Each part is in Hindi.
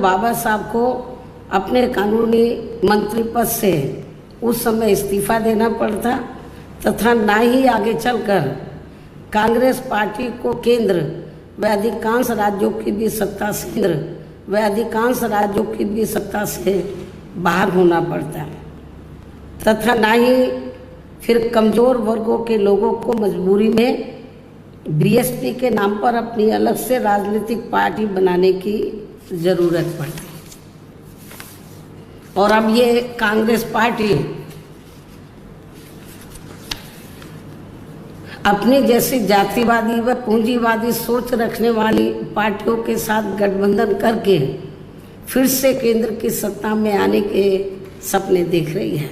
बाबा साहब को अपने कानूनी मंत्री पद से उस समय इस्तीफा देना पड़ता तथा ना ही आगे चलकर कांग्रेस पार्टी को केंद्र व अधिकांश राज्यों की भी सत्ता से बाहर होना पड़ता तथा ना ही फिर कमज़ोर वर्गों के लोगों को मजबूरी में बीएसपी के नाम पर अपनी अलग से राजनीतिक पार्टी बनाने की ज़रूरत पड़ती। और अब ये कांग्रेस पार्टी अपनी जैसी जातिवादी व पूंजीवादी सोच रखने वाली पार्टियों के साथ गठबंधन करके फिर से केंद्र की सत्ता में आने के सपने देख रही है,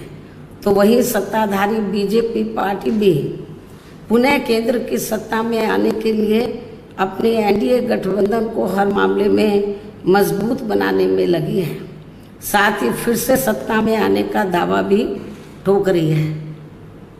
तो वही सत्ताधारी बीजेपी पार्टी भी पुनः केंद्र की सत्ता में आने के लिए अपने एनडीए गठबंधन को हर मामले में मजबूत बनाने में लगी है। साथ ही फिर से सत्ता में आने का दावा भी ठोक रही है।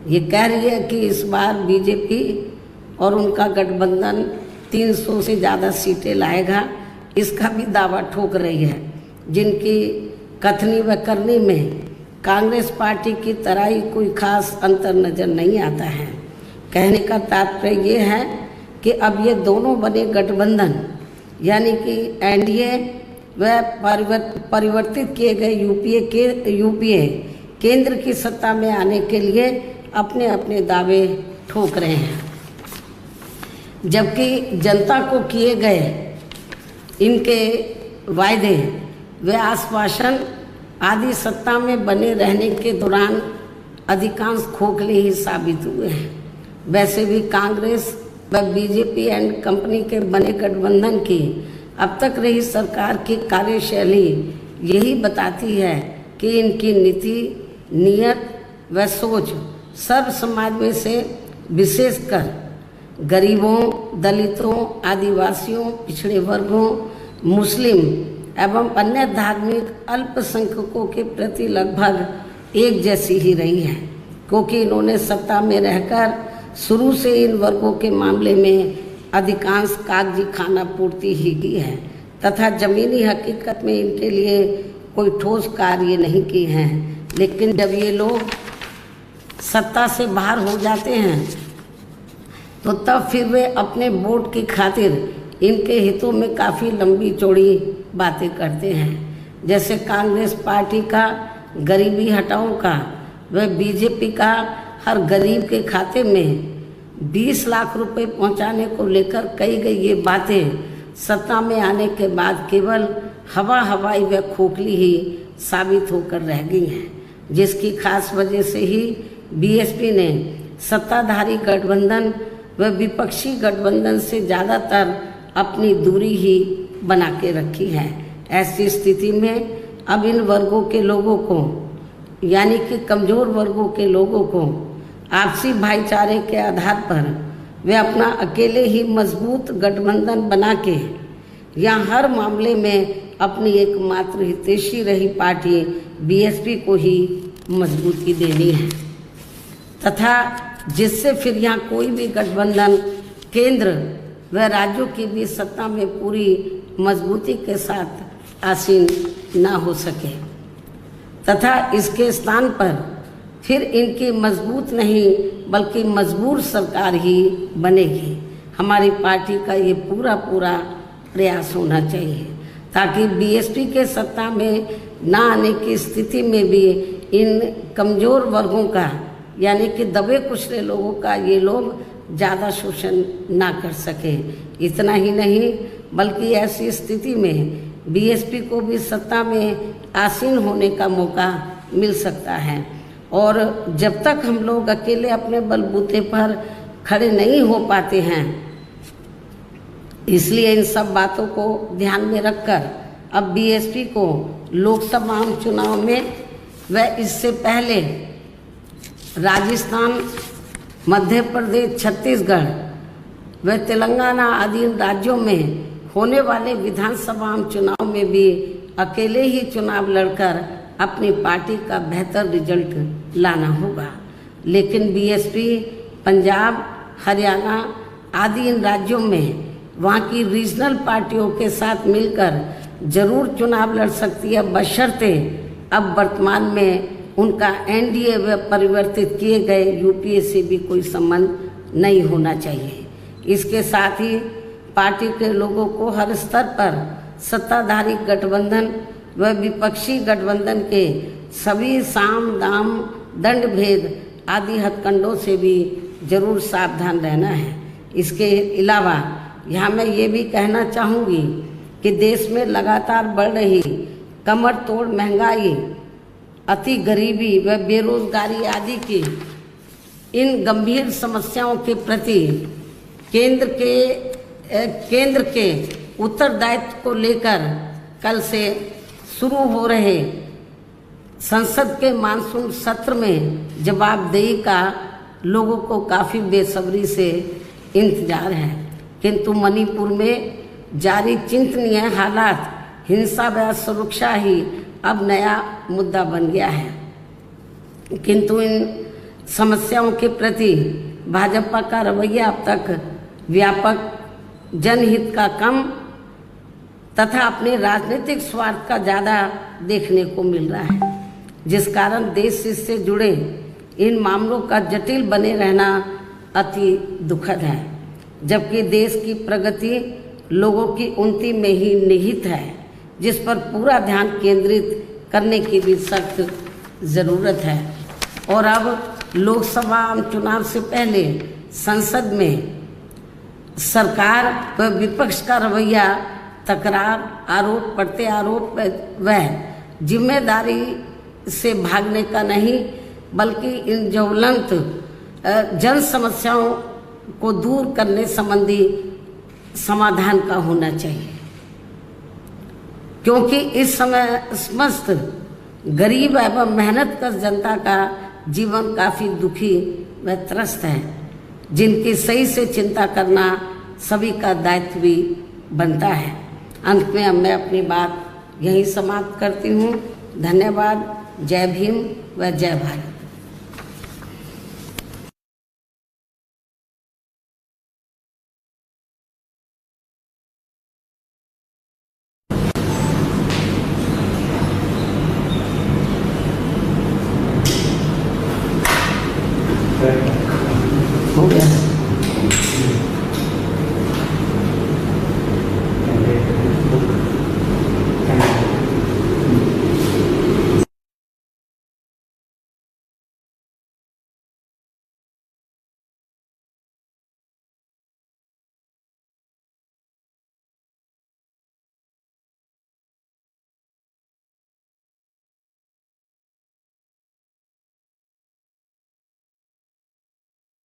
ये कह रही है कि इस बार बीजेपी और उनका गठबंधन 300 से ज़्यादा सीटें लाएगा, इसका भी दावा ठोक रही है। जिनकी कथनी व करनी में कांग्रेस पार्टी की तरह ही कोई खास अंतर नज़र नहीं आता है। कहने का तात्पर्य ये है कि अब ये दोनों बने गठबंधन यानी कि एनडीए व परिवर्तित किए गए यूपीए केंद्र की सत्ता में आने के लिए अपने अपने दावे ठोक रहे हैं, जबकि जनता को किए गए इनके वायदे व आश्वासन आदि सत्ता में बने रहने के दौरान अधिकांश खोखले ही साबित हुए हैं। वैसे भी कांग्रेस व बीजेपी एंड कंपनी के बने गठबंधन की अब तक रही सरकार की कार्यशैली यही बताती है कि इनकी नीति, नीयत व सोच सर्व समाज में से विशेषकर गरीबों, दलितों, आदिवासियों, पिछड़े वर्गों, मुस्लिम एवं अन्य धार्मिक अल्पसंख्यकों के प्रति लगभग एक जैसी ही रही है, क्योंकि इन्होंने सत्ता में रहकर शुरू से इन वर्गों के मामले में अधिकांश कागजी खाना पूर्ति ही की है तथा जमीनी हकीकत में इनके लिए कोई ठोस कार्य नहीं किए हैं। लेकिन जब ये लोग सत्ता से बाहर हो जाते हैं तो तब फिर वे अपने वोट की खातिर इनके हितों में काफ़ी लंबी चौड़ी बातें करते हैं। जैसे कांग्रेस पार्टी का गरीबी हटाओ का व बीजेपी का हर गरीब के खाते में 20 लाख रुपए पहुंचाने को लेकर कही गई ये बातें सत्ता में आने के बाद केवल हवाई व खोखली ही साबित होकर रह गई हैं, जिसकी खास वजह से ही बीएसपी ने सत्ताधारी गठबंधन व विपक्षी गठबंधन से ज़्यादातर अपनी दूरी ही बना के रखी है। ऐसी स्थिति में अब इन वर्गों के लोगों को यानी कि कमज़ोर वर्गों के लोगों को आपसी भाईचारे के आधार पर वे अपना अकेले ही मजबूत गठबंधन बना के या हर मामले में अपनी एकमात्र हितैषी रही पार्टी बीएसपी को ही मजबूती देनी है तथा जिससे फिर यहाँ कोई भी गठबंधन केंद्र व राज्यों की भी सत्ता में पूरी मजबूती के साथ आसीन ना हो सके तथा इसके स्थान पर फिर इनकी मजबूत नहीं बल्कि मजबूर सरकार ही बनेगी। हमारी पार्टी का ये पूरा प्रयास होना चाहिए ताकि बीएसपी के सत्ता में ना आने की स्थिति में भी इन कमज़ोर वर्गों का यानी कि दबे कुचले लोगों का ये लोग ज़्यादा शोषण ना कर सके। इतना ही नहीं बल्कि ऐसी स्थिति में बीएसपी को भी सत्ता में आसीन होने का मौका मिल सकता है। और जब तक हम लोग अकेले अपने बलबूते पर खड़े नहीं हो पाते हैं, इसलिए इन सब बातों को ध्यान में रखकर अब बीएसपी को लोकसभा चुनाव में व इससे पहले राजस्थान, मध्य प्रदेश, छत्तीसगढ़ व तेलंगाना आदि राज्यों में होने वाले विधानसभा चुनाव में भी अकेले ही चुनाव लड़कर अपनी पार्टी का बेहतर रिजल्ट लाना होगा। लेकिन बीएसपी पंजाब, हरियाणा आदि इन राज्यों में वहाँ की रीजनल पार्टियों के साथ मिलकर जरूर चुनाव लड़ सकती है, बशर्ते अब वर्तमान में उनका एनडीए व परिवर्तित किए गए यूपीए से भी कोई संबंध नहीं होना चाहिए। इसके साथ ही पार्टी के लोगों को हर स्तर पर सत्ताधारी गठबंधन व विपक्षी गठबंधन के सभी साम दाम दंड भेद आदि हथकंडों से भी जरूर सावधान रहना है। इसके अलावा यहाँ मैं ये भी कहना चाहूँगी कि देश में लगातार बढ़ रही कमर तोड़ महंगाई, अति गरीबी व बेरोजगारी आदि की इन गंभीर समस्याओं के प्रति केंद्र के उत्तरदायित्व को लेकर कल से शुरू हो रहे संसद के मानसून सत्र में जवाबदेही का लोगों को काफ़ी बेसब्री से इंतजार है। किंतु मणिपुर में जारी चिंतनीय हालात, हिंसा व सुरक्षा ही अब नया मुद्दा बन गया है। किंतु इन समस्याओं के प्रति भाजपा का रवैया अब तक व्यापक जनहित का कम तथा अपने राजनीतिक स्वार्थ का ज़्यादा देखने को मिल रहा है, जिस कारण देश से जुड़े इन मामलों का जटिल बने रहना अति दुखद है। जबकि देश की प्रगति लोगों की उन्नति में ही निहित है, जिस पर पूरा ध्यान केंद्रित करने की भी सख्त ज़रूरत है। और अब लोकसभा चुनाव से पहले संसद में सरकार व विपक्ष का रवैया तकरार, आरोप प्रत्यारोप व जिम्मेदारी से भागने का नहीं, बल्कि इन ज्वलंत जन समस्याओं को दूर करने संबंधी समाधान का होना चाहिए। क्योंकि इस समय समस्त गरीब एवं मेहनतकश जनता का जीवन काफ़ी दुखी व त्रस्त है, जिनकी सही से चिंता करना सभी का दायित्व भी बनता है। अंत में अब मैं अपनी बात यहीं समाप्त करती हूँ। धन्यवाद। जय भीम व जय भारत।